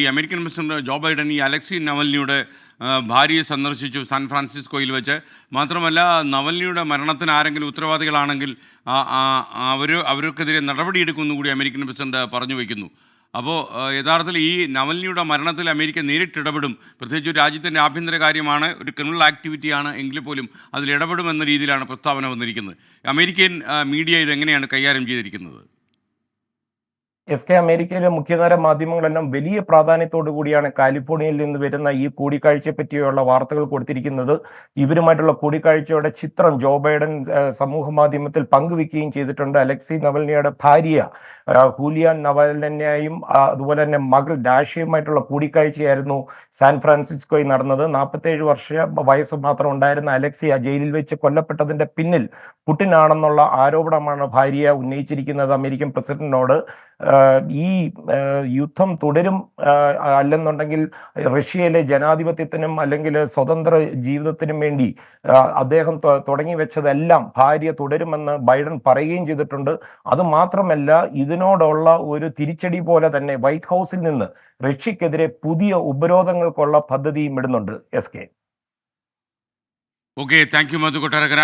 ഈ American president Joe Biden ഈ Alexei നവൽനിയുടെ ഭാര്യയെ സന്ദർശിച്ചു സാൻ ഫ്രാൻസിസ്കോയിൽ വെച്ച്. മാത്രമല്ല, നവൽനിയുടെ മരണത്തിന് ആരെങ്കിലും ഉത്തരവാദികളാണെങ്കിൽ അവർക്കെതിരെ നടപടിയെടുക്കുമെന്ന് കൂടി അമേരിക്കൻ പ്രസിഡന്റ് പറഞ്ഞു വയ്ക്കുന്നു. അപ്പോൾ യഥാർത്ഥത്തിൽ ഈ നവൽനിയുടെ മരണത്തിൽ അമേരിക്ക നേരിട്ട് ഇടപെടും, പ്രത്യേകിച്ച് ഒരു രാജ്യത്തിൻ്റെ ആഭ്യന്തര കാര്യമാണ്, ഒരു ക്രിമിനൽ ആക്ടിവിറ്റിയാണ് എങ്കിൽ പോലും അതിൽ ഇടപെടുമെന്ന രീതിയിലാണ് പ്രസ്താവന വന്നിരിക്കുന്നത്. അമേരിക്കൻ മീഡിയ ഇതെങ്ങനെയാണ് കൈകാര്യം ചെയ്തിരിക്കുന്നത്? അമേരിക്കയിലെ മുഖ്യധാര മാധ്യമങ്ങളെല്ലാം വലിയ പ്രാധാന്യത്തോടു കൂടിയാണ് കാലിഫോർണിയയിൽ നിന്ന് വരുന്ന ഈ കൂടിക്കാഴ്ചയെ പറ്റിയുള്ള വാർത്തകൾ കൊടുത്തിരിക്കുന്നത്. ഇവരുമായിട്ടുള്ള കൂടിക്കാഴ്ചയുടെ ചിത്രം ജോ ബൈഡൻ സമൂഹ മാധ്യമത്തിൽ പങ്കുവെക്കുകയും ചെയ്തിട്ടുണ്ട്. അലക്സി നവൽനിയുടെ ഭാര്യ ഹൂലിയാൻ നവൽനയും അതുപോലെ തന്നെ മകൾ ഡാഷയുമായിട്ടുള്ള കൂടിക്കാഴ്ചയായിരുന്നു സാൻ ഫ്രാൻസിസ്കോയിൽ നടന്നത്. 47 വയസ്സ് മാത്രം ഉണ്ടായിരുന്ന അലക്സിയ ജയിലിൽ വെച്ച് കൊല്ലപ്പെട്ടതിന്റെ പിന്നിൽ പുടിനാണെന്നുള്ള ആരോപണമാണ് ഭാര്യ ഉന്നയിച്ചിരിക്കുന്നത് അമേരിക്കൻ പ്രസിഡന്റിനോട്. ഈ യുദ്ധം തുടരും അല്ലെന്നുണ്ടെങ്കിൽ റഷ്യയിലെ ജനാധിപത്യത്തിനും അല്ലെങ്കിൽ സ്വതന്ത്ര ജീവിതത്തിനും വേണ്ടി അദ്ദേഹം തുടങ്ങി വെച്ചതെല്ലാം ഭാര്യ തുടരുമെന്ന് ബൈഡൻ പറയുകയും ചെയ്തിട്ടുണ്ട്. അത് മാത്രമല്ല, ഇതിനോടുള്ള ഒരു തിരിച്ചടി പോലെ തന്നെ വൈറ്റ് ഹൗസിൽ നിന്ന് റഷ്യക്കെതിരെ പുതിയ ഉപരോധങ്ങൾക്കുള്ള പദ്ധതിയും ഇടുന്നുണ്ട്. Okay, thank you Madhu Kottarakkara.